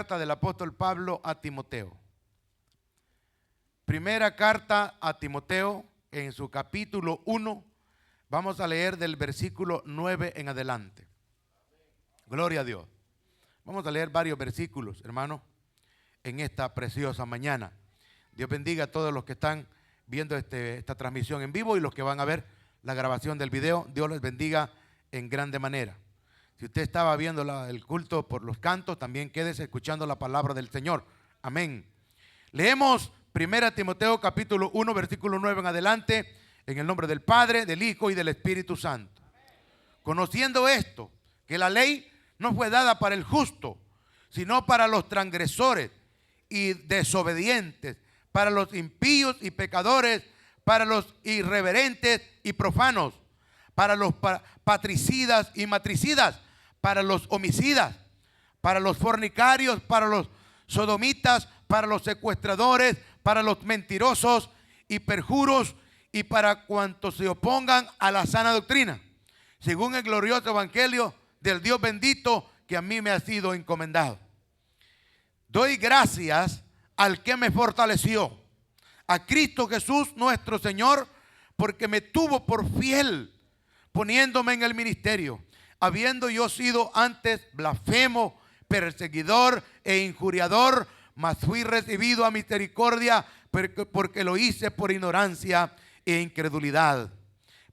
Carta del apóstol Pablo a Timoteo. Primera carta a Timoteo, en su capítulo 1, vamos a leer del versículo 9 en adelante. Gloria a Dios. Vamos a leer varios versículos, hermano, en esta preciosa mañana. Dios bendiga a todos los que están viendo esta transmisión en vivo y los que van a ver la grabación del video. Dios les bendiga en grande manera. Si usted estaba viendo el culto por los cantos, también quédese escuchando la palabra del Señor. Amén. Leemos 1 Timoteo capítulo 1, versículo 9 en adelante, en el nombre del Padre, del Hijo y del Espíritu Santo. Conociendo esto, que la ley no fue dada para el justo, sino para los transgresores y desobedientes, para los impíos y pecadores, para los irreverentes y profanos, para los patricidas y matricidas, para los homicidas, para los fornicarios, para los sodomitas, para los secuestradores, para los mentirosos y perjuros, y para cuantos se opongan a la sana doctrina, según el glorioso evangelio del Dios bendito que a mí me ha sido encomendado. Doy gracias al que me fortaleció, a Cristo Jesús nuestro Señor, porque me tuvo por fiel, poniéndome en el ministerio, habiendo yo sido antes blasfemo, perseguidor e injuriador, mas fui recibido a misericordia porque lo hice por ignorancia e incredulidad.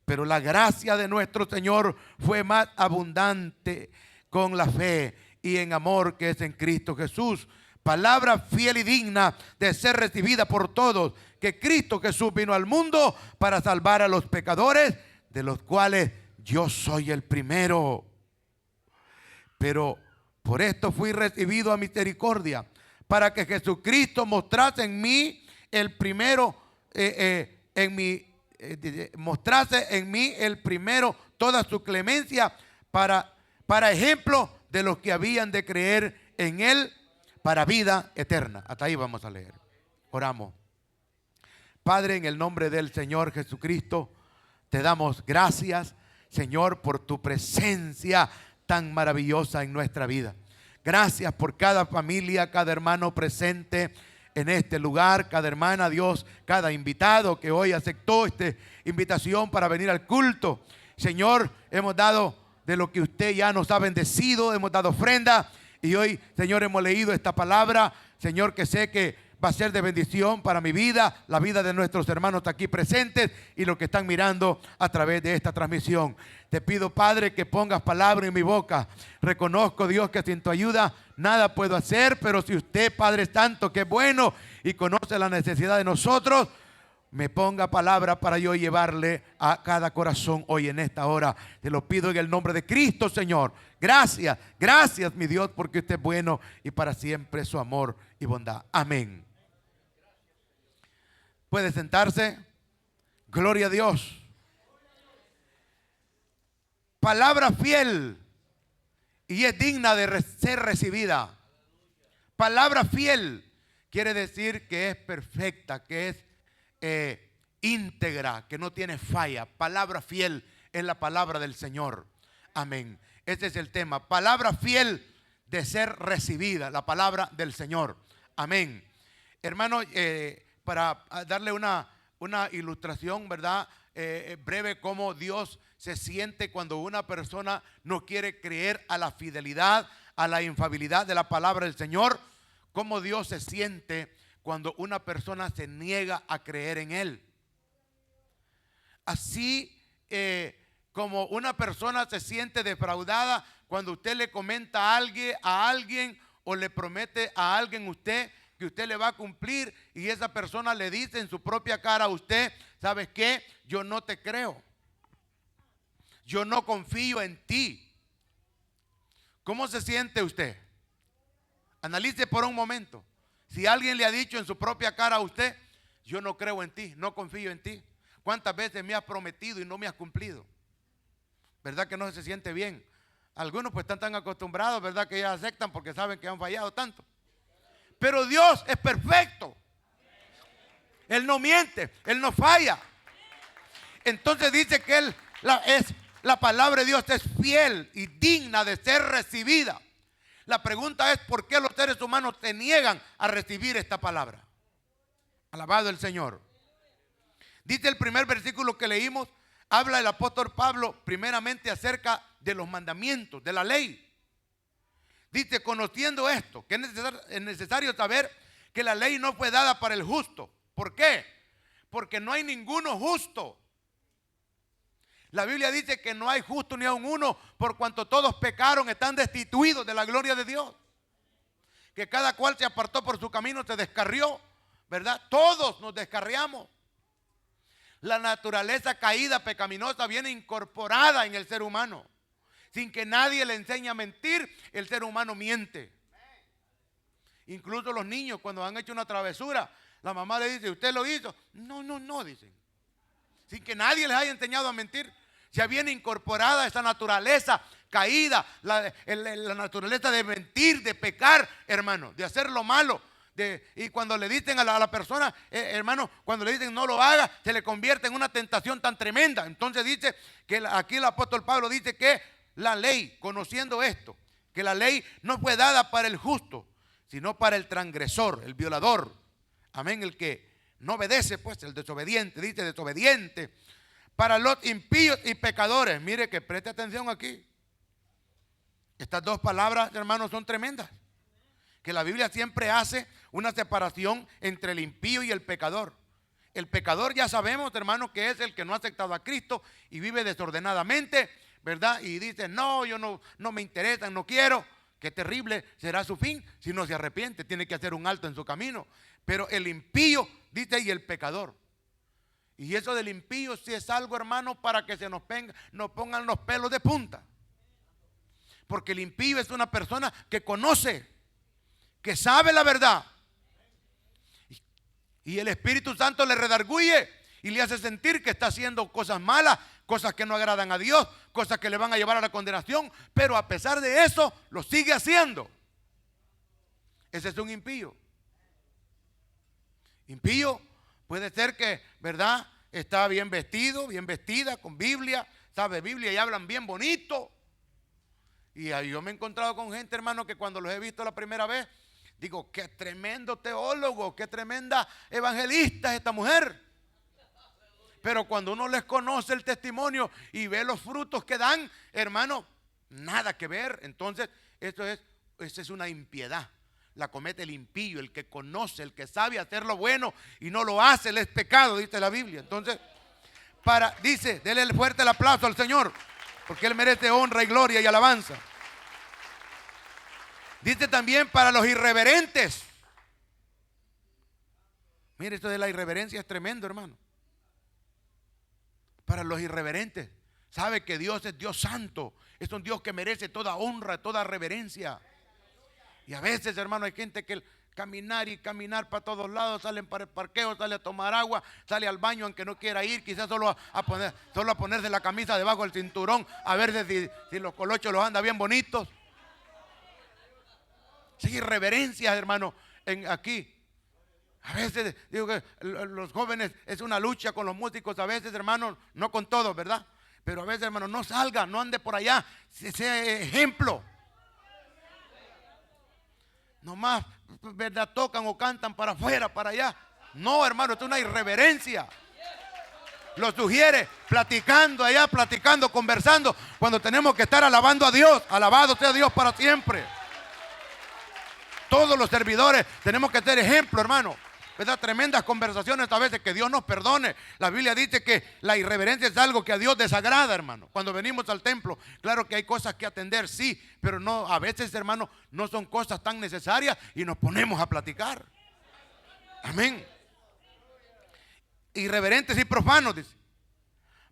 Pero la gracia de nuestro Señor fue más abundante con la fe y en amor que es en Cristo Jesús. Palabra fiel y digna de ser recibida por todos, que Cristo Jesús vino al mundo para salvar a los pecadores, de los cuales yo soy el primero. Pero por esto fui recibido a misericordia, para que Jesucristo mostrase en mí el primero, mostrase en mí el primero toda su clemencia para ejemplo de los que habían de creer en él para vida eterna. Hasta ahí vamos a leer. Oramos. Padre, en el nombre del Señor Jesucristo, te damos gracias, Señor, por tu presencia tan maravillosa en nuestra vida. Gracias por cada familia, cada hermano presente en este lugar, cada hermana, Dios, cada invitado que hoy aceptó esta invitación para venir al culto. Señor, hemos dado de lo que usted ya nos ha bendecido, hemos dado ofrenda y hoy, Señor, hemos leído esta palabra, Señor, que sé que va a ser de bendición para mi vida, la vida de nuestros hermanos aquí presentes y los que están mirando a través de esta transmisión. Te pido, Padre, que pongas palabra en mi boca. Reconozco, Dios, que sin tu ayuda nada puedo hacer, pero si usted, Padre Santo, que es bueno y conoce la necesidad de nosotros, me ponga palabra para yo llevarle a cada corazón hoy en esta hora. Te lo pido en el nombre de Cristo, Señor. Gracias, gracias, mi Dios, porque usted es bueno y para siempre su amor y bondad. Amén. Puede sentarse. Gloria a Dios. Palabra fiel y es digna de ser recibida. Palabra fiel quiere decir que es perfecta, que es íntegra, que no tiene falla. Palabra fiel es la palabra del Señor. Amén. Este es el tema. Palabra fiel de ser recibida, la palabra del Señor. Amén. Hermano, para darle una ilustración, ¿verdad? Breve, cómo Dios se siente cuando una persona no quiere creer a la fidelidad, a la infalibilidad de la palabra del Señor. Cómo Dios se siente cuando una persona se niega a creer en Él. Así como una persona se siente defraudada cuando usted le comenta a alguien o le promete a alguien usted que usted le va a cumplir y esa persona le dice en su propia cara a usted: ¿sabes qué? Yo no te creo. Yo no confío en ti. ¿Cómo se siente usted? Analice por un momento. Si alguien le ha dicho en su propia cara a usted: yo no creo en ti, no confío en ti. ¿Cuántas veces me has prometido y no me has cumplido? ¿Verdad que no se siente bien? Algunos pues están tan acostumbrados, ¿verdad?, que ya aceptan porque saben que han fallado tanto. Pero Dios es perfecto. Él no miente, Él no falla. Entonces dice que la palabra de Dios es fiel y digna de ser recibida. La pregunta es: ¿por qué los seres humanos se niegan a recibir esta palabra? Alabado el Señor. Dice el primer versículo que leímos, habla el apóstol Pablo primeramente acerca de los mandamientos, de la ley. Dice: conociendo esto, que es necesario saber que la ley no fue dada para el justo. ¿Por qué? Porque no hay ninguno justo. La Biblia dice que no hay justo ni aun uno, por cuanto todos pecaron, están destituidos de la gloria de Dios. Que cada cual se apartó por su camino, se descarrió, ¿verdad? Todos nos descarriamos. La naturaleza caída, pecaminosa, viene incorporada en el ser humano. Sin que nadie le enseñe a mentir, el ser humano miente. Incluso los niños, cuando han hecho una travesura, la mamá le dice: ¿usted lo hizo? No, dicen. Sin que nadie les haya enseñado a mentir. Ya viene incorporada esa naturaleza caída, la naturaleza de mentir, de pecar, hermano, de hacer lo malo. Y cuando le dicen a la persona, hermano, cuando le dicen no lo haga, se le convierte en una tentación tan tremenda. Entonces dice que aquí el apóstol Pablo dice que la ley, conociendo esto, que la ley no fue dada para el justo, sino para el transgresor, el violador. Amén, el que no obedece, pues, el desobediente, dice desobediente. Para los impíos y pecadores. Mire que preste atención aquí. Estas dos palabras, hermanos, son tremendas. Que la Biblia siempre hace una separación entre el impío y el pecador. El pecador ya sabemos, hermanos, que es el que no ha aceptado a Cristo y vive desordenadamente, ¿verdad? Y dice: no, yo no me interesa, no quiero. Qué terrible será su fin si no se arrepiente. Tiene que hacer un alto en su camino. Pero el impío, dice, y el pecador. Y eso del impío sí es algo, hermano, para que nos pongan los pelos de punta. Porque el impío es una persona que conoce, que sabe la verdad. Y el Espíritu Santo le redarguye y le hace sentir que está haciendo cosas malas, cosas que no agradan a Dios, cosas que le van a llevar a la condenación. Pero a pesar de eso, lo sigue haciendo. Ese es un impío. Impío puede ser que, ¿verdad?, está bien vestido, bien vestida, con Biblia, sabe Biblia y hablan bien bonito. Y yo me he encontrado con gente, hermano, que cuando los he visto la primera vez, digo: qué tremendo teólogo, qué tremenda evangelista es esta mujer. Pero cuando uno les conoce el testimonio y ve los frutos que dan, hermano, nada que ver. Entonces, esa es una impiedad. La comete el impío, el que conoce, el que sabe hacer lo bueno y no lo hace, él es pecado, dice la Biblia. Entonces, dice, déle el fuerte el aplauso al Señor, porque Él merece honra y gloria y alabanza. Dice también para los irreverentes. Mire, esto de la irreverencia es tremendo, hermano. Para los irreverentes, sabe que Dios es Dios santo, es un Dios que merece toda honra, toda reverencia. Y a veces, hermano, hay gente que caminar para todos lados, salen para el parqueo, sale a tomar agua, sale al baño aunque no quiera ir, quizás solo a ponerse la camisa debajo del cinturón, a ver si los colochos los anda bien bonitos. Sí, irreverencias, hermano, aquí. A veces digo que los jóvenes es una lucha con los músicos, a veces, hermano, no con todos, ¿verdad? Pero a veces, hermano, no salga, no ande por allá, sea ejemplo. Nomás, ¿verdad?, tocan o cantan para afuera, para allá. No, hermano, esto es una irreverencia. Lo sugiere platicando allá, platicando, conversando, cuando tenemos que estar alabando a Dios. Alabado sea Dios para siempre. Todos los servidores tenemos que ser ejemplo, hermano, ¿verdad? Tremendas conversaciones a veces, que Dios nos perdone. La Biblia dice que la irreverencia es algo que a Dios desagrada, hermano. Cuando venimos al templo, claro que hay cosas que atender, sí, pero no, a veces, hermano, no son cosas tan necesarias y nos ponemos a platicar. Amén. Irreverentes y profanos, dice.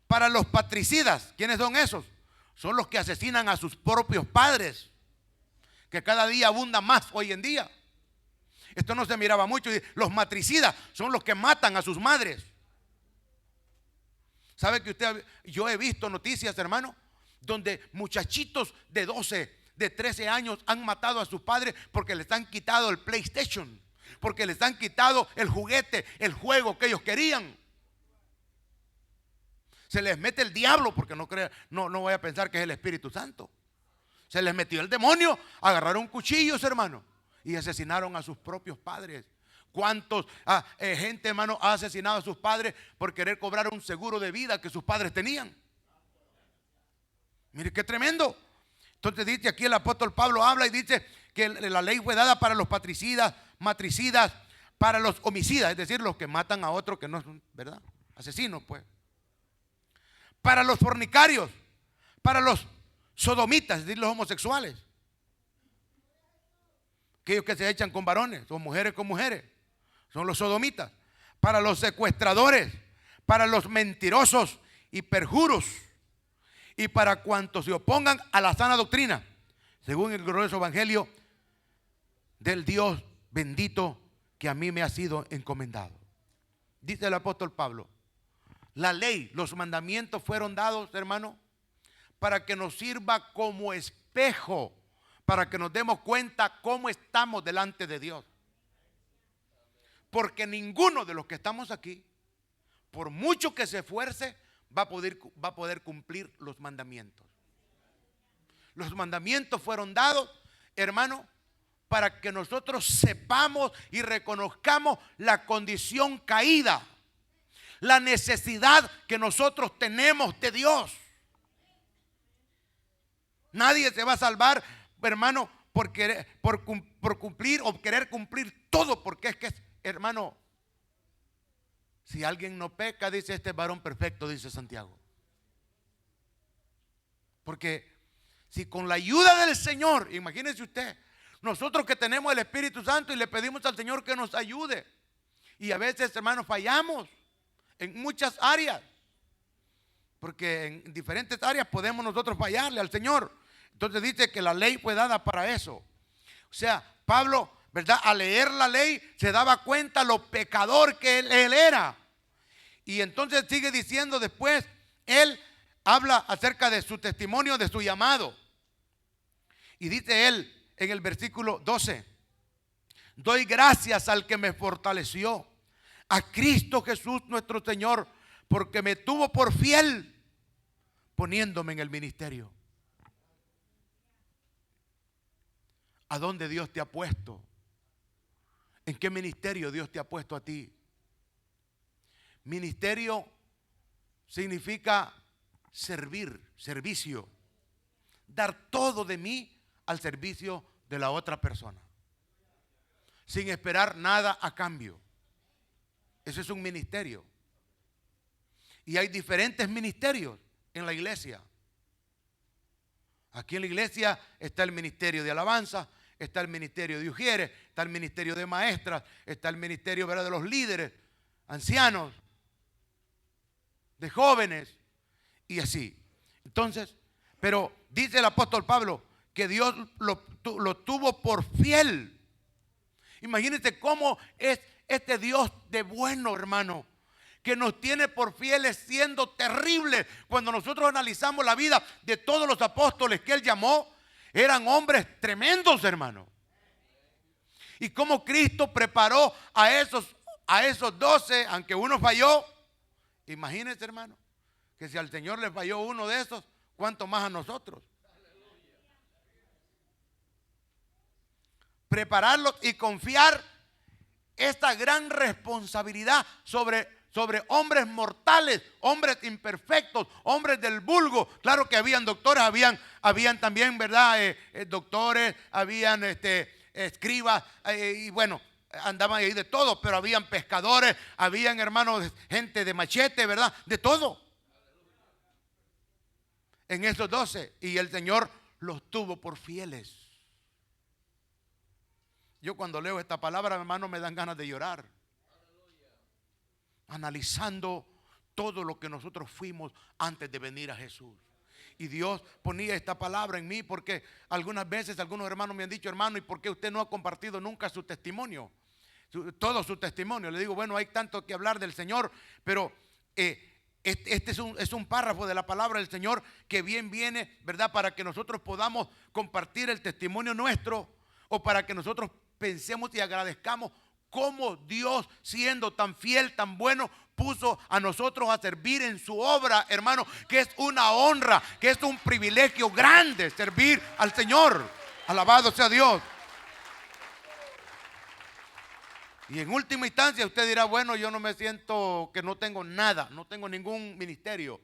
Para los patricidas, ¿quiénes son esos? Son los que asesinan a sus propios padres, que cada día abunda más hoy en día. Esto no se miraba mucho. Los matricidas son los que matan a sus madres. ¿Sabe que yo he visto noticias, hermano, donde muchachitos de 12, de 13 años han matado a sus padres porque les han quitado el PlayStation, porque les han quitado el juguete, el juego que ellos querían? Se les mete el diablo, porque no voy a pensar que es el Espíritu Santo. Se les metió el demonio, agarraron cuchillos, hermano, y asesinaron a sus propios padres. ¿Cuántos gente, hermano, ha asesinado a sus padres por querer cobrar un seguro de vida que sus padres tenían? Mire qué tremendo. Entonces dice aquí el apóstol Pablo habla y dice que la ley fue dada para los patricidas, matricidas, para los homicidas, es decir, los que matan a otros que no son, ¿verdad? Asesinos, pues. Para los fornicarios, para los sodomitas, es decir, los homosexuales. Aquellos que se echan con varones, o mujeres con mujeres, son los sodomitas. Para los secuestradores, para los mentirosos y perjuros, y para cuantos se opongan a la sana doctrina, según el glorioso evangelio del Dios bendito que a mí me ha sido encomendado. Dice el apóstol Pablo, la ley, los mandamientos fueron dados, hermano, para que nos sirva como espejo, para que nos demos cuenta cómo estamos delante de Dios. Porque ninguno de los que estamos aquí, por mucho que se esfuerce, va a poder cumplir los mandamientos. Los mandamientos fueron dados, hermano, para que nosotros sepamos y reconozcamos la condición caída, la necesidad que nosotros tenemos de Dios. Nadie se va a salvar, hermano, por cumplir o querer cumplir todo, porque es que, hermano, si alguien no peca, dice este varón perfecto, dice Santiago. Porque si con la ayuda del Señor, imagínese usted, nosotros que tenemos el Espíritu Santo y le pedimos al Señor que nos ayude, y a veces, hermanos, fallamos en muchas áreas, porque en diferentes áreas podemos nosotros fallarle al Señor. Entonces dice que la ley fue dada para eso. O sea, Pablo, ¿verdad?, al leer la ley se daba cuenta lo pecador que él era. Y entonces sigue diciendo después, él habla acerca de su testimonio, de su llamado. Y dice él en el versículo 12, doy gracias al que me fortaleció, a Cristo Jesús nuestro Señor, porque me tuvo por fiel poniéndome en el ministerio. ¿A dónde Dios te ha puesto? ¿En qué ministerio Dios te ha puesto a ti? Ministerio significa servir, servicio, dar todo de mí al servicio de la otra persona, sin esperar nada a cambio. Ese es un ministerio. Y hay diferentes ministerios en la iglesia. Aquí en la iglesia está el ministerio de alabanza, está el ministerio de ujieres, está el ministerio de maestras, está el ministerio, ¿verdad?, de los líderes, ancianos, de jóvenes y así. Entonces, pero dice el apóstol Pablo que Dios lo tuvo por fiel. Imagínense cómo es este Dios de bueno, hermano, que nos tiene por fieles siendo terrible. Cuando nosotros analizamos la vida de todos los apóstoles que él llamó, eran hombres tremendos, hermano. Y cómo Cristo preparó a esos 12, aunque uno falló. Imagínense, hermano, que si al Señor le falló uno de esos, ¿cuánto más a nosotros? Prepararlos y confiar esta gran responsabilidad sobre hombres mortales, hombres imperfectos, hombres del vulgo. Claro que habían doctores, habían también, ¿verdad?, doctores, habían escribas, y bueno, andaban ahí de todo, pero habían pescadores, habían, hermanos, gente de machete, ¿verdad?, de todo. En esos 12, y el Señor los tuvo por fieles. Yo cuando leo esta palabra, hermano, me dan ganas de llorar. Analizando todo lo que nosotros fuimos antes de venir a Jesús. Y Dios ponía esta palabra en mí porque algunas veces algunos hermanos me han dicho, hermano, ¿y por qué usted no ha compartido nunca su testimonio? Todo su testimonio. Le digo, bueno, hay tanto que hablar del Señor, pero este es un párrafo de la palabra del Señor que bien viene, ¿verdad?, para que nosotros podamos compartir el testimonio nuestro, o para que nosotros pensemos y agradezcamos cómo Dios, siendo tan fiel, tan bueno, puso a nosotros a servir en su obra, hermano, que es una honra, que es un privilegio grande servir al Señor. Alabado sea Dios. Y en última instancia usted dirá, bueno, yo no me siento que no tengo nada, no tengo ningún ministerio.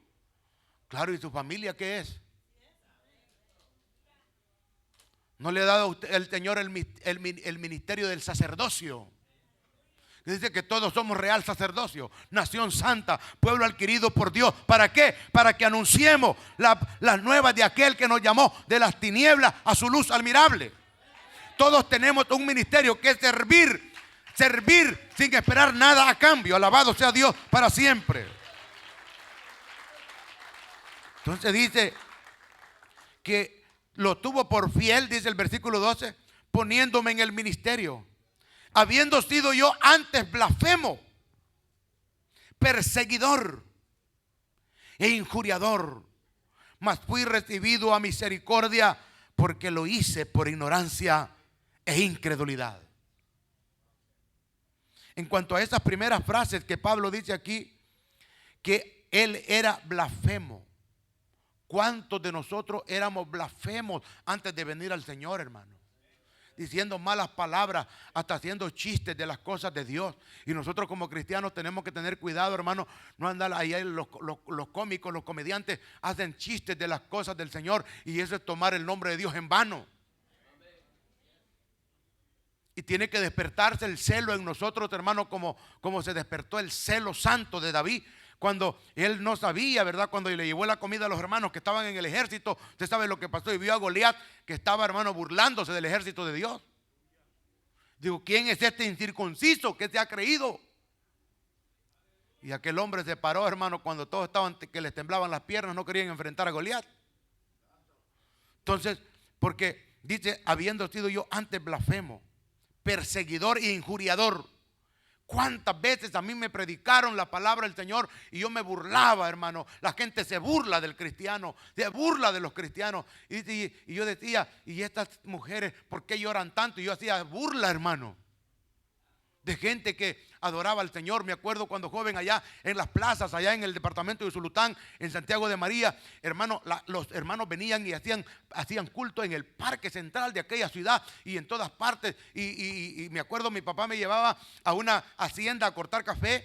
Claro, ¿y su familia qué es? ¿No le ha dado a usted, el Señor el ministerio del sacerdocio? Dice que todos somos real sacerdocio, nación santa, pueblo adquirido por Dios. ¿Para qué? Para que anunciemos las nuevas de aquel que nos llamó de las tinieblas a su luz admirable. Todos tenemos un ministerio que es servir sin esperar nada a cambio. Alabado sea Dios para siempre. Entonces dice que lo tuvo por fiel, dice el versículo 12, poniéndome en el ministerio, habiendo sido yo antes blasfemo, perseguidor e injuriador, mas fui recibido a misericordia porque lo hice por ignorancia e incredulidad. En cuanto a esas primeras frases que Pablo dice aquí, que él era blasfemo. ¿Cuántos de nosotros éramos blasfemos antes de venir al Señor, hermano? Diciendo malas palabras, hasta haciendo chistes de las cosas de Dios. Y nosotros como cristianos tenemos que tener cuidado, hermano, no andar ahí los cómicos, los comediantes hacen chistes de las cosas del Señor, y eso es tomar el nombre de Dios en vano. Y tiene que despertarse el celo en nosotros, hermano, como se despertó el celo santo de David. Cuando él no sabía, ¿verdad? Cuando le llevó la comida a los hermanos que estaban en el ejército, usted sabe lo que pasó, y vio a Goliat que estaba, hermano, burlándose del ejército de Dios. Digo, ¿quién es este incircunciso que se ha creído? Y aquel hombre se paró, hermano, cuando todos estaban que les temblaban las piernas, no querían enfrentar a Goliat. Entonces, porque dice, habiendo sido yo antes blasfemo, perseguidor e injuriador. ¿Cuántas veces a mí me predicaron la palabra del Señor y yo me burlaba, hermano? La gente se burla del cristiano, se burla de los cristianos. Y yo decía, ¿y estas mujeres por qué lloran tanto? Y yo hacía burla, hermano, de gente que adoraba al Señor. Me acuerdo cuando joven allá en las plazas, allá en el departamento de Usulután, en Santiago de María, hermano, los hermanos venían y hacían culto en el parque central de aquella ciudad y en todas partes. Y me acuerdo, mi papá me llevaba a una hacienda a cortar café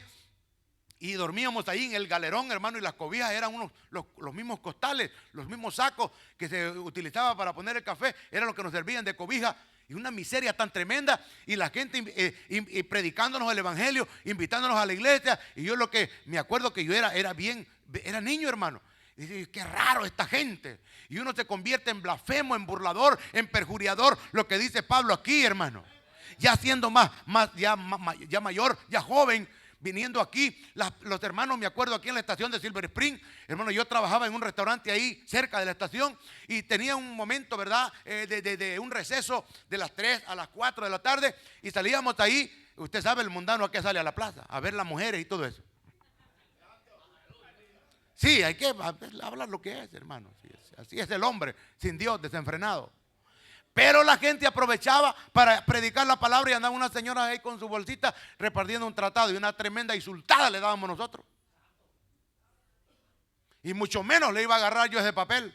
y dormíamos ahí en el galerón, hermano, y las cobijas eran los mismos costales, los mismos sacos que se utilizaba para poner el café, eran los que nos servían de cobija. Y una miseria tan tremenda, y la gente predicándonos el evangelio, invitándonos a la iglesia. Y yo lo que me acuerdo que yo era niño, hermano. Y dije, qué raro esta gente. Y uno se convierte en blasfemo, en burlador, en perjuriador, lo que dice Pablo aquí, hermano. Ya siendo ya mayor, ya joven, viniendo aquí, los hermanos, me acuerdo aquí en la estación de Silver Spring, hermano, yo trabajaba en un restaurante ahí cerca de la estación y tenía un momento, ¿verdad? De un receso de las 3 a las 4 de la tarde y salíamos ahí. Usted sabe el mundano que sale a la plaza a ver las mujeres y todo eso. Sí, hay que hablar lo que es, hermano. Así es el hombre sin Dios, desenfrenado. Pero la gente aprovechaba para predicar la palabra y andaba una señora ahí con su bolsita repartiendo un tratado, y una tremenda insultada le dábamos nosotros. Y mucho menos le iba a agarrar yo ese papel.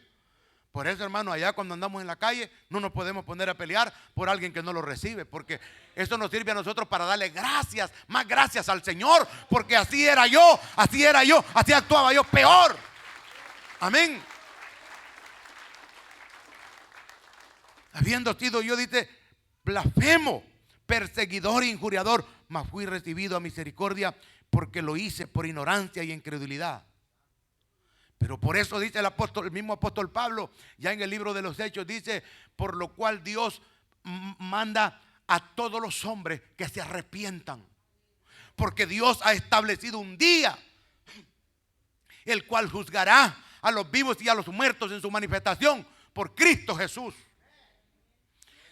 Por eso, hermano, allá cuando andamos en la calle no nos podemos poner a pelear por alguien que no lo recibe, porque eso nos sirve a nosotros para darle gracias, más gracias al Señor, porque así era yo, así actuaba yo peor. Amén. Habiendo sido yo, dice, blasfemo, perseguidor e injuriador, mas fui recibido a misericordia porque lo hice por ignorancia y incredulidad. Pero por eso dice el mismo apóstol Pablo, ya en el libro de los Hechos, dice, por lo cual Dios manda a todos los hombres que se arrepientan. Porque Dios ha establecido un día, el cual juzgará a los vivos y a los muertos en su manifestación por Cristo Jesús.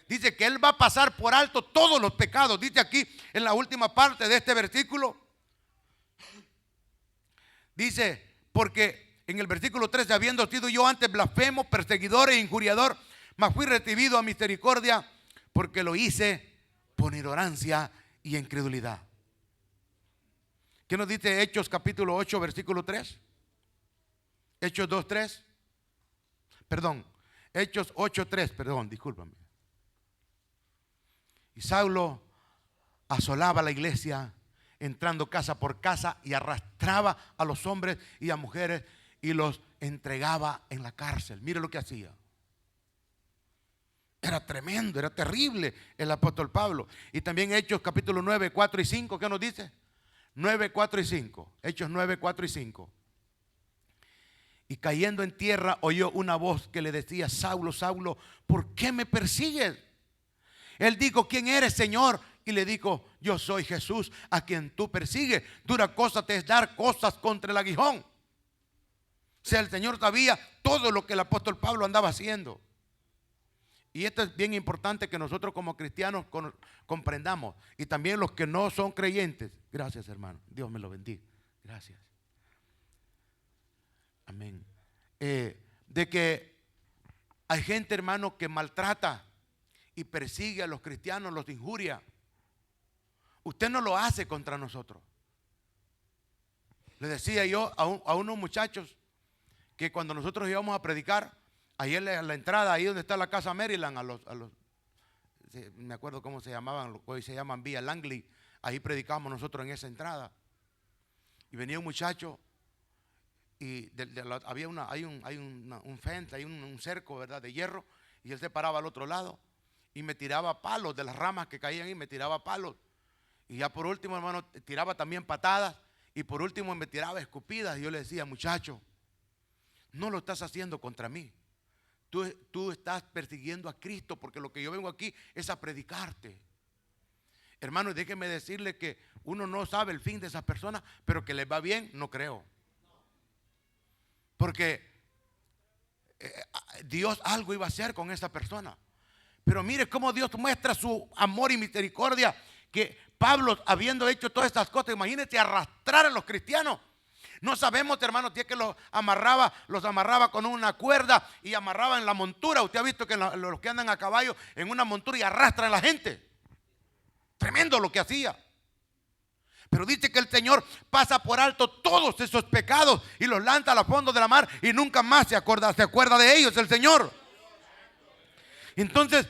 Dice que Él va a pasar por alto todos los pecados. Dice aquí en la última parte de este versículo. Dice, porque en el versículo 13, habiendo sido yo antes blasfemo, perseguidor e injuriador, mas fui recibido a misericordia porque lo hice por ignorancia y incredulidad. ¿Qué nos dice Hechos capítulo 8, versículo 3? Hechos 2, 3. Perdón, Hechos 8, 3, perdón, discúlpame. Y Saulo asolaba la iglesia, entrando casa por casa, y arrastraba a los hombres y a mujeres y los entregaba en la cárcel. Mire lo que hacía. Era tremendo, era terrible el apóstol Pablo. Y también Hechos capítulo 9, 4 y 5, ¿qué nos dice? 9, 4 y 5. Hechos 9, 4 y 5. Y cayendo en tierra oyó una voz que le decía: Saulo, Saulo, ¿por qué me persigues? Él dijo: ¿quién eres, Señor? Y le dijo: yo soy Jesús, a quien tú persigues. Dura cosa te es dar cosas contra el aguijón. O sea, el Señor sabía todo lo que el apóstol Pablo andaba haciendo. Y esto es bien importante que nosotros como cristianos comprendamos. Y también los que no son creyentes. Gracias, hermano. Dios me lo bendiga. Gracias. Amén. De que hay gente, hermano, que maltrata y persigue a los cristianos, los injuria. Usted no lo hace contra nosotros. Le decía yo a unos muchachos que cuando nosotros íbamos a predicar, ahí en la entrada, ahí donde está la casa Maryland, me acuerdo cómo se llamaban, hoy se llaman Vía Langley, ahí predicamos nosotros en esa entrada. Y venía un muchacho y había un fence, hay un cerco, ¿verdad?, de hierro, y él se paraba al otro lado y me tiraba palos de las ramas que caían ahí, me tiraba palos. Y ya por último, hermano, tiraba también patadas, y por último me tiraba escupidas. Y yo le decía: muchacho, no lo estás haciendo contra mí. Tú estás persiguiendo a Cristo, porque lo que yo vengo aquí es a predicarte. Hermano, déjeme decirle que uno no sabe el fin de esas personas, pero que les va bien, no creo. Porque Dios algo iba a hacer con esa persona. Pero mire cómo Dios muestra su amor y misericordia, que Pablo, habiendo hecho todas estas cosas, imagínate arrastrar a los cristianos. No sabemos, hermano, que los amarraba con una cuerda y amarraba en la montura. Usted ha visto que los que andan a caballo en una montura y arrastran a la gente. Tremendo lo que hacía. Pero dice que el Señor pasa por alto todos esos pecados y los lanza a los fondos de la mar, y nunca más se acuerda de ellos el Señor. Entonces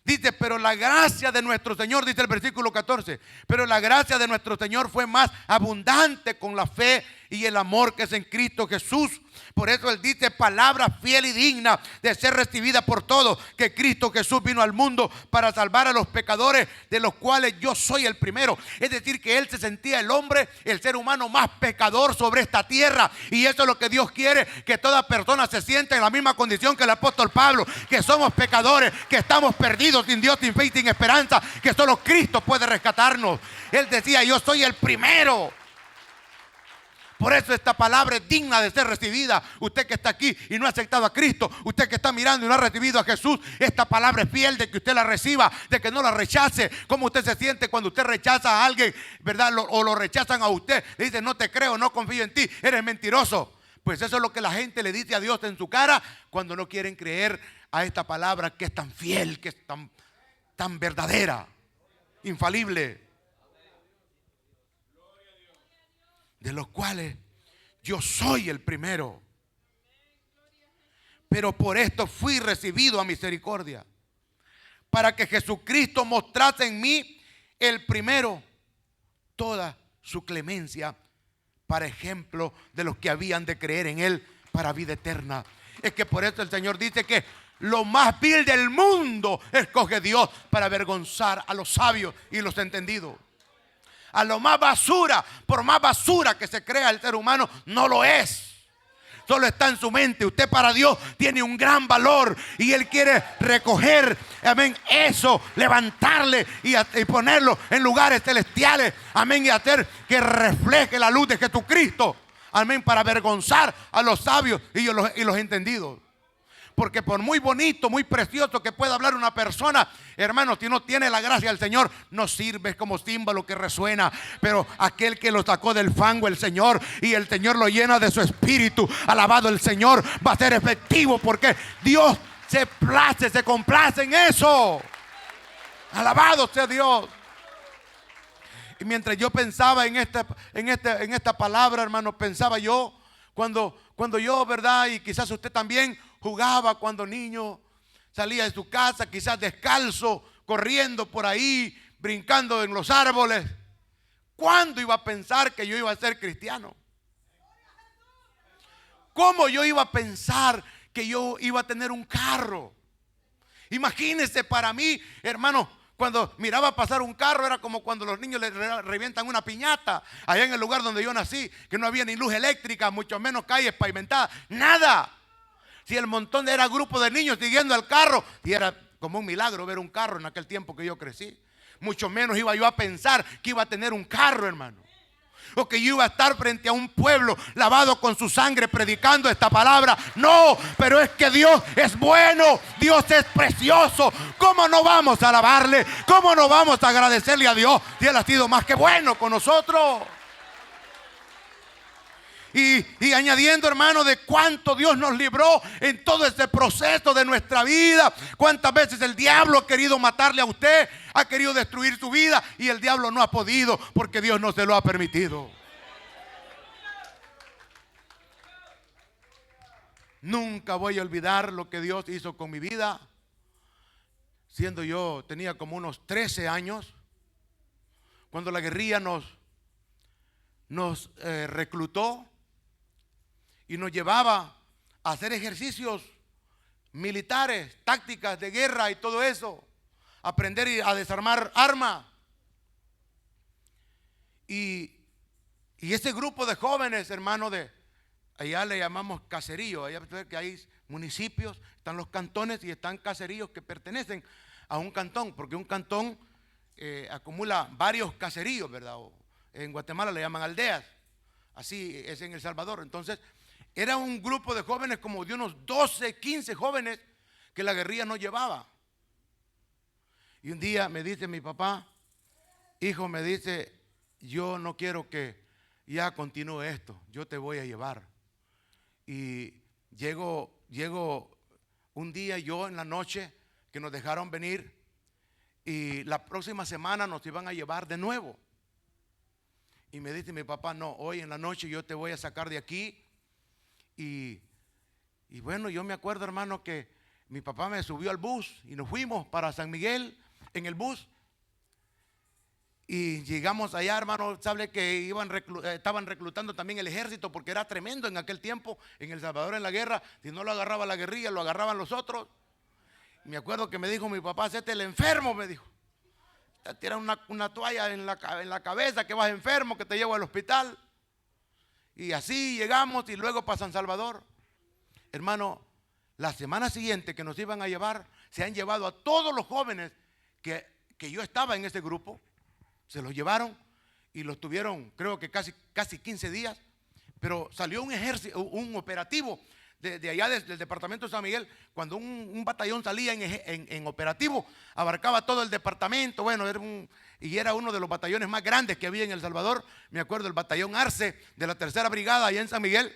dice: pero la gracia de nuestro Señor, dice el versículo 14, pero la gracia de nuestro Señor fue más abundante con la fe y el amor que es en Cristo Jesús. Por eso Él dice: palabra fiel y digna de ser recibida por todos, que Cristo Jesús vino al mundo para salvar a los pecadores, de los cuales yo soy el primero. Es decir, que Él se sentía el hombre, el ser humano más pecador sobre esta tierra. Y eso es lo que Dios quiere, que toda persona se sienta en la misma condición que el apóstol Pablo, que somos pecadores, que estamos perdidos, sin Dios, sin fe y sin esperanza, que solo Cristo puede rescatarnos. Él decía: yo soy el primero. Por eso esta palabra es digna de ser recibida. Usted que está aquí y no ha aceptado a Cristo, usted que está mirando y no ha recibido a Jesús, esta palabra es fiel de que usted la reciba, de que no la rechace. ¿Cómo usted se siente cuando usted rechaza a alguien, verdad? O lo rechazan a usted, le dicen: no te creo, no confío en ti, eres mentiroso. Pues eso es lo que la gente le dice a Dios en su cara cuando no quieren creer a esta palabra que es tan fiel, que es tan verdadera, infalible. De los cuales yo soy el primero. Pero por esto fui recibido a misericordia, para que Jesucristo mostrase en mí, el primero, toda su clemencia, para ejemplo de los que habían de creer en Él para vida eterna. Es que por eso el Señor dice que lo más vil del mundo escoge Dios para avergonzar a los sabios y los entendidos. A lo más basura, por más basura que se crea el ser humano, no lo es. Solo está en su mente. Usted para Dios tiene un gran valor, y Él quiere recoger, amén, eso, levantarle y ponerlo en lugares celestiales, amén, y hacer que refleje la luz de Jesucristo, amén, para avergonzar a los sabios y los entendidos. Porque por muy bonito, muy precioso que pueda hablar una persona, hermano, si no tiene la gracia del Señor, no sirve como símbolo que resuena. Pero aquel que lo sacó del fango, el Señor, y el Señor lo llena de su espíritu, alabado el Señor, va a ser efectivo, porque Dios se complace en eso. Alabado sea Dios. Y mientras yo pensaba en esta palabra, hermano, pensaba yo cuando yo, ¿verdad? Y quizás usted también jugaba cuando niño, salía de su casa, quizás descalzo, corriendo por ahí, brincando en los árboles. ¿Cuándo iba a pensar que yo iba a ser cristiano? ¿Cómo yo iba a pensar que yo iba a tener un carro? Imagínese, para mí, hermano, cuando miraba pasar un carro era como cuando los niños le revientan una piñata allá en el lugar donde yo nací, que no había ni luz eléctrica, mucho menos calles pavimentadas, nada. Si el montón era grupo de niños siguiendo el carro, y era como un milagro ver un carro en aquel tiempo que yo crecí. Mucho menos iba yo a pensar que iba a tener un carro, hermano, o que yo iba a estar frente a un pueblo lavado con su sangre predicando esta palabra. No, pero es que Dios es bueno, Dios es precioso. ¿Cómo no vamos a alabarle? ¿Cómo no vamos a agradecerle a Dios si Él ha sido más que bueno con nosotros? Y añadiendo, hermano, de cuánto Dios nos libró en todo este proceso de nuestra vida. Cuántas veces el diablo ha querido matarle a usted, ha querido destruir su vida, y el diablo no ha podido porque Dios no se lo ha permitido. Nunca voy a olvidar lo que Dios hizo con mi vida. Siendo yo, tenía como unos 13 años, cuando la guerrilla nos reclutó y nos llevaba a hacer ejercicios militares, tácticas de guerra y todo eso, aprender a desarmar armas. Y ese grupo de jóvenes, hermano, allá le llamamos caserío. Allá que hay municipios, están los cantones y están caseríos que pertenecen a un cantón, porque un cantón acumula varios caseríos, ¿verdad? O en Guatemala le llaman aldeas, así es en El Salvador. Entonces era un grupo de jóvenes, como de unos 12, 15 jóvenes, que la guerrilla no llevaba. Y un día me dice mi papá: hijo, me dice, yo no quiero que ya continúe esto, yo te voy a llevar. Y llego un día, yo en la noche, que nos dejaron venir, y la próxima semana nos iban a llevar de nuevo. Y me dice mi papá: no, hoy en la noche yo te voy a sacar de aquí. Y bueno, yo me acuerdo, hermano, que mi papá me subió al bus y nos fuimos para San Miguel en el bus. Y llegamos allá, hermano, sabe que estaban reclutando también el ejército, porque era tremendo en aquel tiempo en El Salvador en la guerra. Si no lo agarraba la guerrilla, lo agarraban los otros. Me acuerdo que me dijo mi papá: hacete el enfermo, me dijo. Te tiran una toalla en la cabeza, que vas enfermo, que te llevo al hospital. Y así llegamos, y luego para San Salvador. Hermano, la semana siguiente que nos iban a llevar, se han llevado a todos los jóvenes que yo estaba en ese grupo. Se los llevaron y los tuvieron, creo que casi 15 días. Pero salió un ejército, un operativo de allá del departamento de San Miguel. Cuando un batallón salía en operativo, abarcaba todo el departamento. Bueno, era uno de los batallones más grandes que había en El Salvador. Me acuerdo, el batallón Arce de la 3ª Brigada allá en San Miguel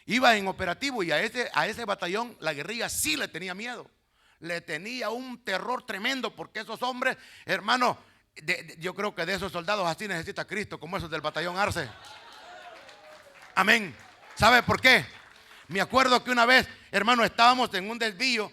iba en operativo, y a ese batallón la guerrilla sí le tenía miedo. Le tenía un terror tremendo, porque esos hombres, hermano, yo creo que de esos soldados así necesita Cristo, como esos del batallón Arce. Amén. ¿Sabe por qué? Me acuerdo que una vez, hermano, estábamos en un desvío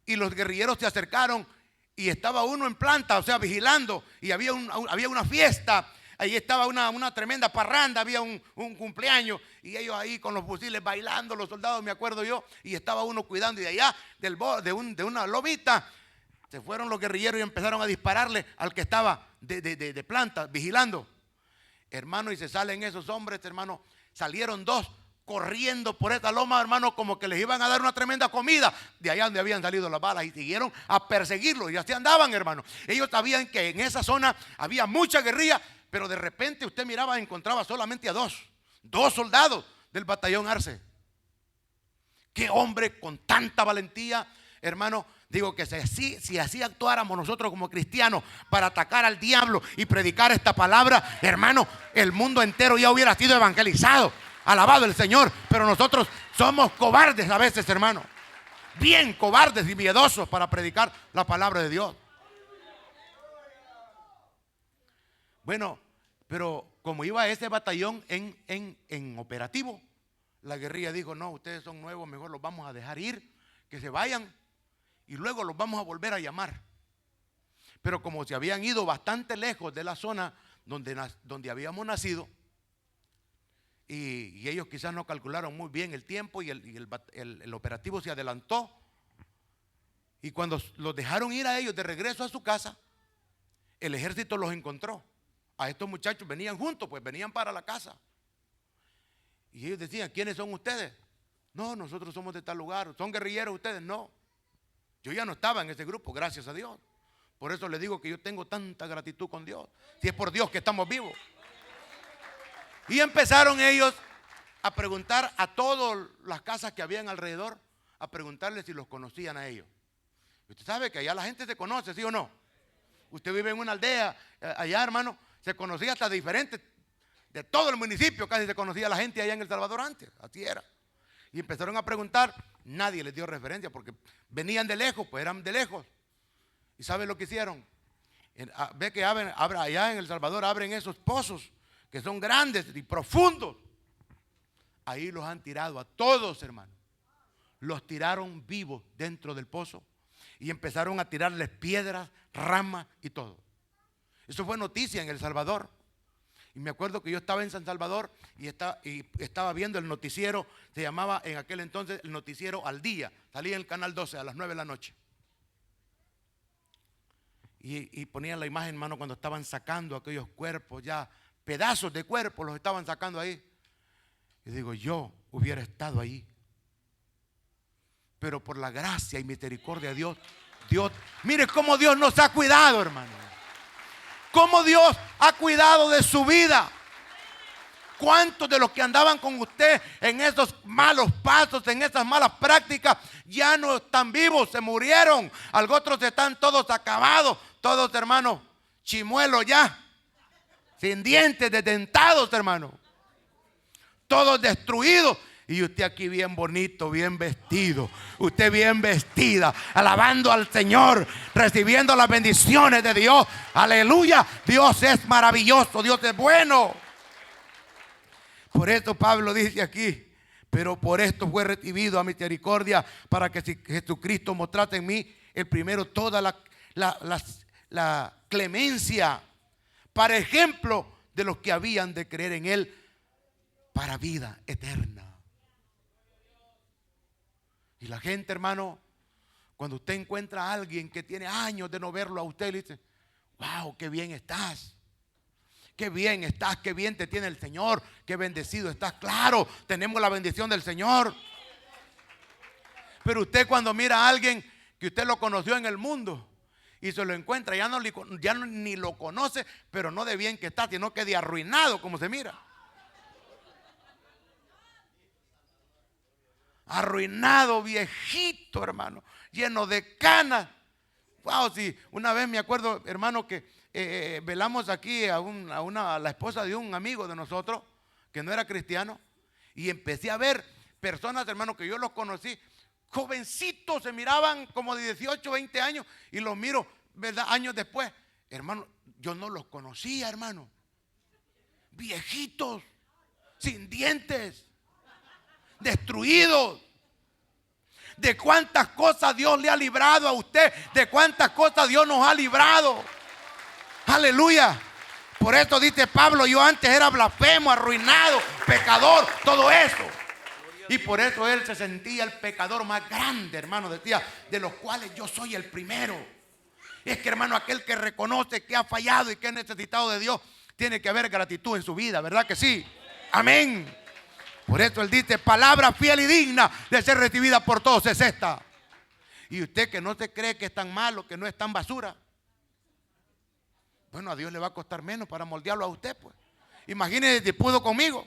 y los guerrilleros se acercaron, y estaba uno en planta, o sea, vigilando, y había una fiesta. Ahí estaba una tremenda parranda, había un cumpleaños, y ellos ahí con los fusiles bailando, los soldados, me acuerdo yo, y estaba uno cuidando, y de allá de una lomita se fueron los guerrilleros y empezaron a dispararle al que estaba de planta, vigilando. Hermano, y se salen esos hombres, hermano, salieron 2 corriendo por esta loma, hermano, como que les iban a dar una tremenda comida de allá donde habían salido las balas, y siguieron a perseguirlos, y así andaban, hermano. Ellos sabían que en esa zona había mucha guerrilla, pero de repente usted miraba, encontraba solamente a dos soldados del batallón Arce. Qué hombre con tanta valentía, hermano. Digo que si así actuáramos nosotros como cristianos para atacar al diablo y predicar esta palabra, hermano, el mundo entero ya hubiera sido evangelizado. Alabado el Señor. Pero nosotros somos cobardes a veces, hermano. Bien cobardes y miedosos para predicar la palabra de Dios. Bueno, Pero como iba ese batallón en operativo, la guerrilla dijo, no, ustedes son nuevos, mejor los vamos a dejar ir, que se vayan y luego los vamos a volver a llamar. Pero como se habían ido bastante lejos de la zona donde habíamos nacido, y ellos quizás no calcularon muy bien el tiempo y el operativo se adelantó, y cuando los dejaron ir a ellos de regreso a su casa, el ejército los encontró. A estos muchachos venían juntos, pues venían para la casa. Y ellos decían, ¿quiénes son ustedes? No, nosotros somos de tal lugar. ¿Son guerrilleros ustedes? No. Yo ya no estaba en ese grupo, gracias a Dios. Por eso les digo que yo tengo tanta gratitud con Dios. Si es por Dios que estamos vivos. Y empezaron ellos a preguntar a todas las casas que habían alrededor, a preguntarles si los conocían a ellos. Usted sabe que allá la gente se conoce, ¿sí o no? Usted vive en una aldea, allá, hermano, se conocía hasta diferentes, de todo el municipio casi se conocía la gente allá en El Salvador antes, así era. Y empezaron a preguntar, nadie les dio referencia porque venían de lejos, pues eran de lejos. ¿Y sabe lo que hicieron? Ve que allá en El Salvador abren esos pozos que son grandes y profundos. Ahí los han tirado a todos, hermano. Los tiraron vivos dentro del pozo y empezaron a tirarles piedras, ramas y todo. Eso fue noticia en El Salvador. Y me acuerdo que yo estaba en San Salvador y estaba viendo el noticiero, se llamaba en aquel entonces el noticiero Al Día, salía en el canal 12 a las 9 de la noche. Y ponían la imagen, hermano, cuando estaban sacando aquellos cuerpos, ya pedazos de cuerpo los estaban sacando ahí. Y digo, yo hubiera estado ahí. Pero por la gracia y misericordia de Dios, mire cómo Dios nos ha cuidado, hermano. Cómo Dios ha cuidado de su vida. ¿Cuántos de los que andaban con usted en esos malos pasos, en esas malas prácticas, ya no están vivos, se murieron? Algunos otros están todos acabados, todos, hermano, chimuelos ya, sin dientes, desdentados, hermano, todos destruidos. Y usted aquí bien bonito, bien vestido, usted bien vestida, alabando al Señor, recibiendo las bendiciones de Dios. Aleluya, Dios es maravilloso, Dios es bueno. Por esto Pablo dice aquí, pero por esto fue recibido a misericordia, para que si Jesucristo mostrase en mí el primero toda la clemencia, para ejemplo de los que habían de creer en Él para vida eterna. Y la gente, hermano, cuando usted encuentra a alguien que tiene años de no verlo a usted, le dice, wow, qué bien estás. Qué bien estás, qué bien te tiene el Señor, qué bendecido estás. Claro, tenemos la bendición del Señor. Pero usted cuando mira a alguien que usted lo conoció en el mundo y se lo encuentra, ya ni lo conoce, pero no de bien que está, sino que de arruinado como se mira. Arruinado, viejito, hermano, lleno de canas. Wow, sí, una vez me acuerdo, hermano, que velamos aquí a la esposa de un amigo de nosotros que no era cristiano, y empecé a ver personas, hermano, que yo los conocí, jovencitos, se miraban como de 18, 20 años, y los miro, ¿verdad?, años después, hermano, yo no los conocía, hermano, viejitos, sin dientes, destruidos. De cuántas cosas Dios le ha librado a usted, de cuántas cosas Dios nos ha librado. Aleluya. Por eso dice Pablo, yo antes era blasfemo, arruinado, pecador, todo eso. Y por eso él se sentía el pecador más grande, hermano, decía, de los cuales yo soy el primero. Es que, hermano, aquel que reconoce que ha fallado y que ha necesitado de Dios, tiene que haber gratitud en su vida, ¿verdad que sí? Amén. Por eso él dice, palabra fiel y digna de ser recibida por todos es esta. Y usted que no se cree que es tan malo, que no es tan basura, bueno, a Dios le va a costar menos para moldearlo a usted, pues. Imagínese si pudo conmigo,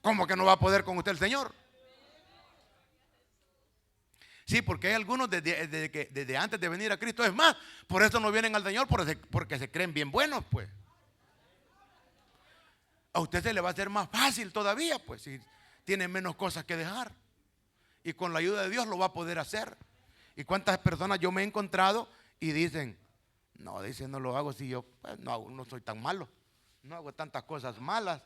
¿cómo que no va a poder con usted el Señor? Sí, porque hay algunos desde antes de venir a Cristo, es más, por eso no vienen al Señor, porque se creen bien buenos, pues. A usted se le va a hacer más fácil todavía, pues, si tiene menos cosas que dejar. Y con la ayuda de Dios lo va a poder hacer. ¿Y cuántas personas yo me he encontrado y dicen, no, no lo hago si yo pues, no soy tan malo? no hago tantas cosas malas.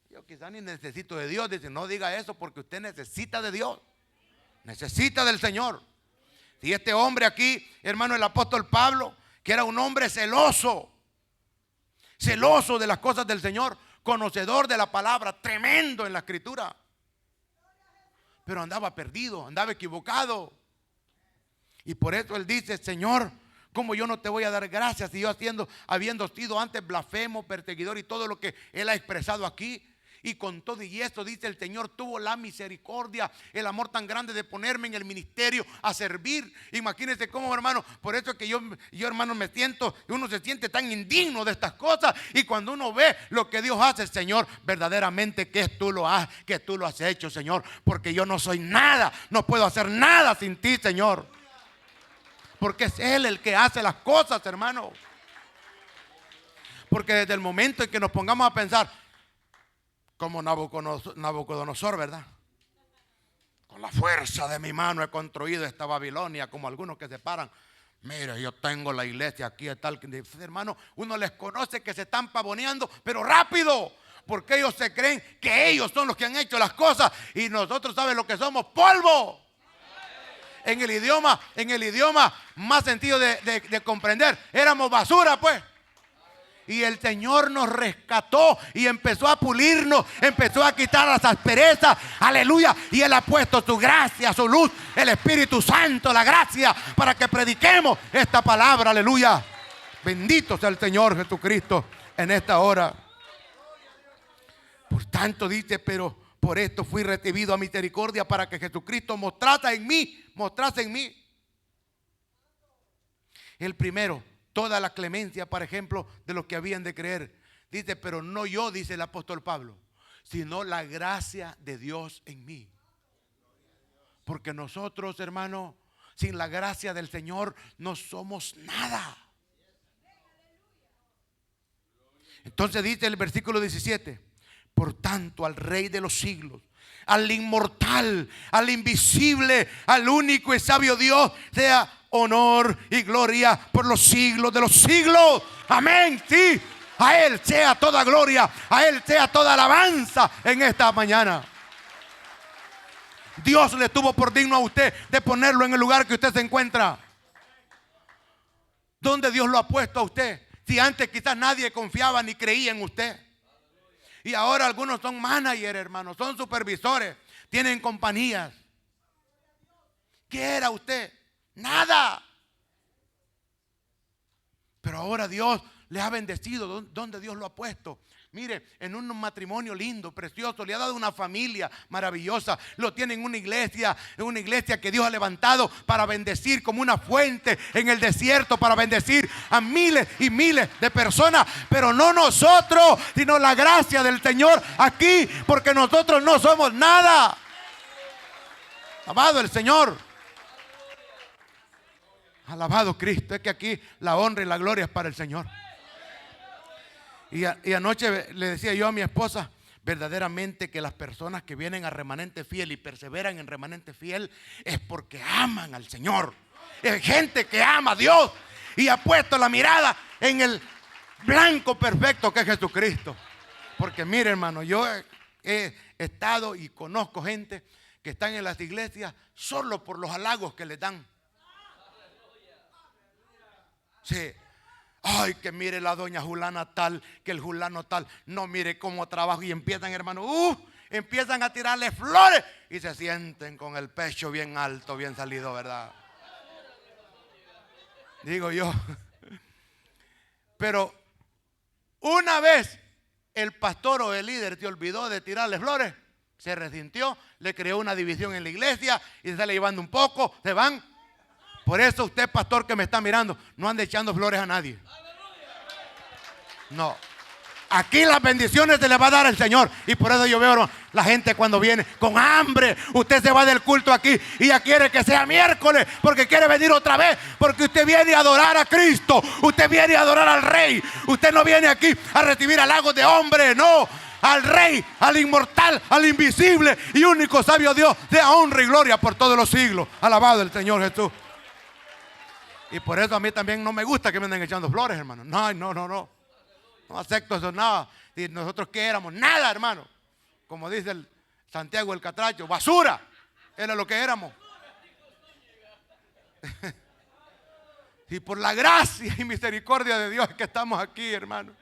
Yo quizá ni necesito de Dios. Dice, no diga eso porque usted necesita de Dios. Necesita del Señor. Y este hombre aquí, hermano, el apóstol Pablo, que era un hombre celoso. Celoso de las cosas del Señor. Conocedor de la palabra. Tremendo en la escritura. Pero andaba perdido, andaba equivocado. Y por eso él dice, Señor, ¿cómo yo no te voy a dar gracias si yo habiendo sido antes blasfemo, perseguidor y todo lo que él ha expresado aquí? Y con todo y esto, dice, el Señor tuvo la misericordia, el amor tan grande de ponerme en el ministerio a servir. Imagínense cómo, hermano, por eso es que yo hermano, uno se siente tan indigno de estas cosas. Y cuando uno ve lo que Dios hace, Señor, verdaderamente que tú lo has hecho, Señor. Porque yo no soy nada, no puedo hacer nada sin ti, Señor. Porque es Él el que hace las cosas, hermano. Porque desde el momento en que nos pongamos a pensar, como Nabucodonosor, ¿verdad? Con la fuerza de mi mano he construido esta Babilonia, como algunos que se paran. Mire, yo tengo la iglesia aquí, tal. Hermano, uno les conoce que se están pavoneando, pero rápido. Porque ellos se creen que ellos son los que han hecho las cosas. Y nosotros, ¿saben lo que somos? Polvo. En el idioma más sencillo de comprender, éramos basura, pues. Y el Señor nos rescató y empezó a pulirnos, empezó a quitar las asperezas, aleluya. Y Él ha puesto su gracia, su luz, el Espíritu Santo, la gracia, para que prediquemos esta palabra, aleluya. Bendito sea el Señor Jesucristo en esta hora. Por tanto dice, pero por esto fui recibido a misericordia, para que Jesucristo mostrase en mí. El primero, toda la clemencia, por ejemplo, de los que habían de creer. Dice, pero no yo, dice el apóstol Pablo, sino la gracia de Dios en mí. Porque nosotros, hermano, sin la gracia del Señor no somos nada. Entonces dice el versículo 17, por tanto al Rey de los siglos, al inmortal, al invisible, al único y sabio Dios, sea honor y gloria por los siglos de los siglos. Amén. Sí, a Él sea toda gloria, a Él sea toda alabanza en esta mañana. Dios le tuvo por digno a usted de ponerlo en el lugar que usted se encuentra. ¿Dónde Dios lo ha puesto a usted? Si antes quizás nadie confiaba ni creía en usted. Y ahora algunos son managers, hermanos, son supervisores, tienen compañías. ¿Qué era usted? Nada. Pero ahora Dios le ha bendecido. ¿Dónde Dios lo ha puesto? Mire, en un matrimonio lindo, precioso. Le ha dado una familia maravillosa. Lo tiene en una iglesia que Dios ha levantado para bendecir como una fuente en el desierto, para bendecir a miles y miles de personas. Pero no nosotros, sino la gracia del Señor aquí, porque nosotros no somos nada. Amado el Señor. Alabado Cristo. Es que aquí la honra y la gloria es para el Señor. Y anoche le decía yo a mi esposa, verdaderamente que las personas que vienen a Remanente Fiel y perseveran en Remanente Fiel es porque aman al Señor. Es gente que ama a Dios y ha puesto la mirada en el blanco perfecto que es Jesucristo. Porque mire, hermano, yo he estado y conozco gente que están en las iglesias solo por los halagos que les dan. Sí. Ay, que mire la doña Julana tal, que el Julano tal. No, mire cómo trabaja. Y empiezan, hermano, empiezan a tirarle flores y se sienten con el pecho bien alto, bien salido, ¿verdad? Digo yo. Pero una vez el pastor o el líder se olvidó de tirarle flores, se resintió, le creó una división en la iglesia y se sale llevando un poco, se van. Por eso usted, pastor, que me está mirando, no ande echando flores a nadie. No. Aquí las bendiciones se le va a dar al Señor. Y por eso yo veo, hermano, la gente cuando viene con hambre. Usted se va del culto aquí y ya quiere que sea miércoles porque quiere venir otra vez. Porque usted viene a adorar a Cristo. Usted viene a adorar al Rey. Usted no viene aquí a recibir halagos de hombre, no. Al Rey, al inmortal, al invisible y único sabio Dios, sea honra y gloria por todos los siglos. Alabado el Señor Jesús. Y por eso a mí también no me gusta que me anden echando flores, hermano. No. No acepto eso, nada. ¿Y nosotros qué éramos? Nada, hermano. Como dice el Santiago el Catracho, basura. Era lo que éramos. Y por la gracia y misericordia de Dios es que estamos aquí, hermano.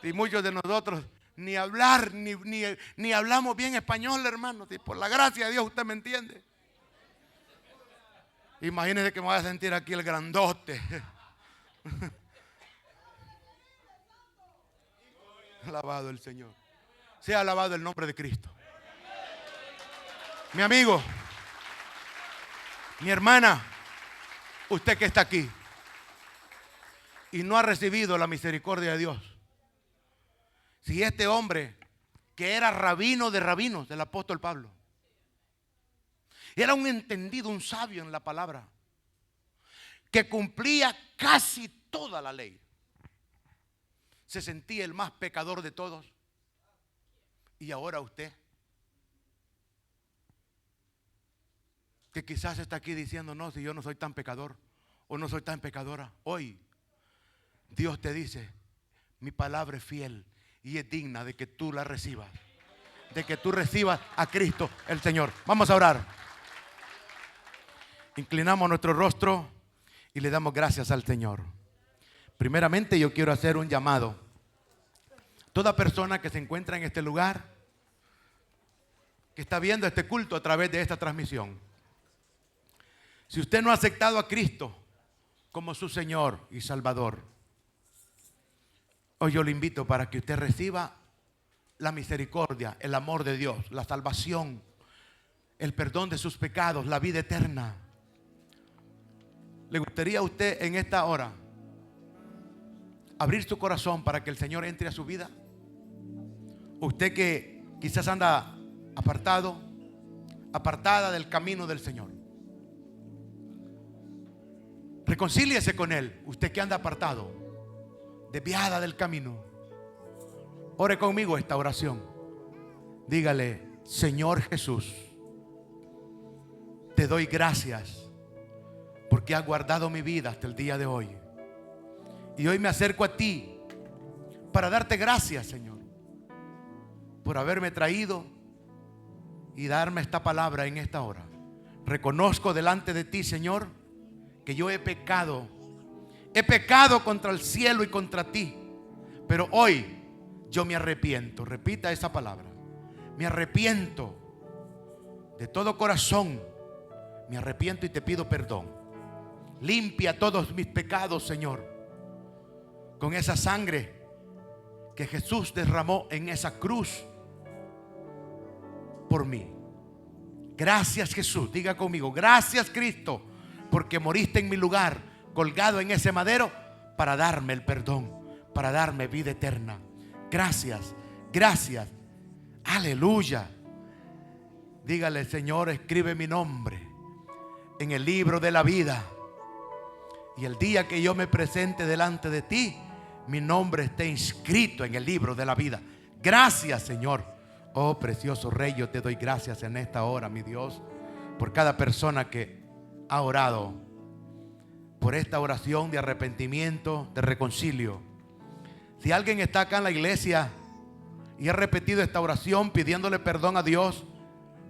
Y muchos de nosotros ni hablar, ni hablamos bien español, hermano. Y por la gracia de Dios, usted me entiende. Imagínese que me voy a sentir aquí el grandote. Alabado el Señor. Sea alabado el nombre de Cristo. Mi amigo, mi hermana, usted que está aquí y no ha recibido la misericordia de Dios. Si este hombre que era rabino de rabinos, del apóstol Pablo, era un entendido, un sabio en la palabra, que cumplía casi toda la ley, se sentía el más pecador de todos. Y ahora usted, que quizás está aquí diciendo, no, si yo no soy tan pecador o no soy tan pecadora, hoy Dios te dice, mi palabra es fiel y es digna de que tú la recibas, de que tú recibas a Cristo el Señor. Vamos a orar. Inclinamos nuestro rostro y le damos gracias al Señor. Primeramente yo quiero hacer un llamado. Toda persona que se encuentra en este lugar, que está viendo este culto a través de esta transmisión, si usted no ha aceptado a Cristo como su Señor y Salvador, hoy yo le invito para que usted reciba la misericordia, el amor de Dios, la salvación, el perdón de sus pecados, la vida eterna. ¿Le gustaría a usted en esta hora abrir su corazón para que el Señor entre a su vida? Usted que quizás anda apartado, apartada del camino del Señor, reconcíliese con Él. Usted que anda apartado, desviada del camino, ore conmigo esta oración. Dígale: Señor Jesús, te doy gracias porque has guardado mi vida hasta el día de hoy. Y hoy me acerco a ti para darte gracias, Señor, por haberme traído y darme esta palabra en esta hora. Reconozco delante de ti, Señor, que yo he pecado contra el cielo y contra ti, pero hoy yo me arrepiento. Repita esa palabra: me arrepiento de todo corazón, me arrepiento y te pido perdón. Limpia todos mis pecados, Señor, con esa sangre que Jesús derramó en esa cruz por mí. Gracias, Jesús. Diga conmigo: gracias, Cristo, porque moriste en mi lugar, colgado en ese madero, para darme el perdón, para darme vida eterna. Gracias, gracias. Aleluya. Dígale: Señor, escribe mi nombre en el libro de la vida, y el día que yo me presente delante de ti, mi nombre esté inscrito en el libro de la vida. Gracias, Señor. Oh precioso Rey, yo te doy gracias en esta hora, mi Dios, por cada persona que ha orado, por esta oración de arrepentimiento, de reconcilio. Si alguien está acá en la iglesia y ha repetido esta oración pidiéndole perdón a Dios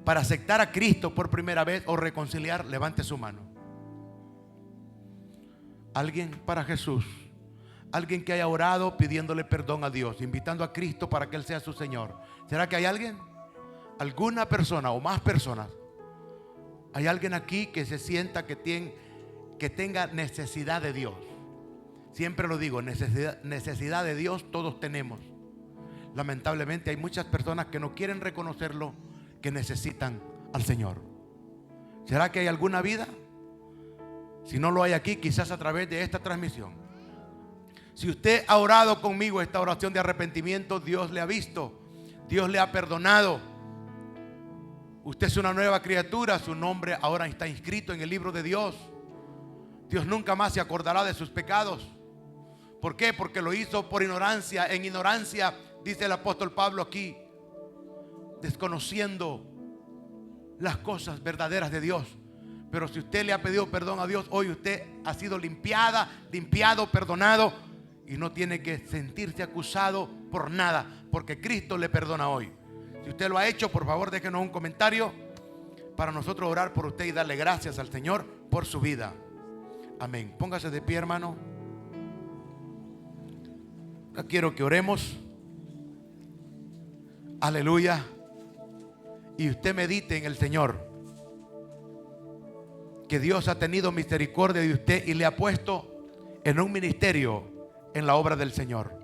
para aceptar a Cristo por primera vez o reconciliar, levante su mano. Alguien para Jesús, alguien que haya orado pidiéndole perdón a Dios, invitando a Cristo para que Él sea su Señor. ¿Será que hay alguien? ¿Alguna persona o más personas? ¿Hay alguien aquí que se sienta que tenga necesidad de Dios? Siempre lo digo, necesidad de Dios todos tenemos. Lamentablemente hay muchas personas que no quieren reconocerlo, que necesitan al Señor. ¿Será que hay alguna vida? Si no lo hay aquí, quizás a través de esta transmisión. Si usted ha orado conmigo esta oración de arrepentimiento, Dios le ha visto, Dios le ha perdonado. Usted es una nueva criatura, su nombre ahora está inscrito en el libro de Dios. Dios nunca más se acordará de sus pecados. ¿Por qué? Porque lo hizo por ignorancia. En ignorancia, dice el apóstol Pablo aquí, desconociendo las cosas verdaderas de Dios. Pero si usted le ha pedido perdón a Dios, hoy usted ha sido limpiado, perdonado, y no tiene que sentirse acusado por nada, porque Cristo le perdona hoy. Si usted lo ha hecho, por favor déjenos un comentario para nosotros orar por usted y darle gracias al Señor por su vida. Amén. Póngase de pie, hermano. Quiero que oremos. Aleluya. Y usted medite en el Señor, que Dios ha tenido misericordia de usted y le ha puesto en un ministerio en la obra del Señor.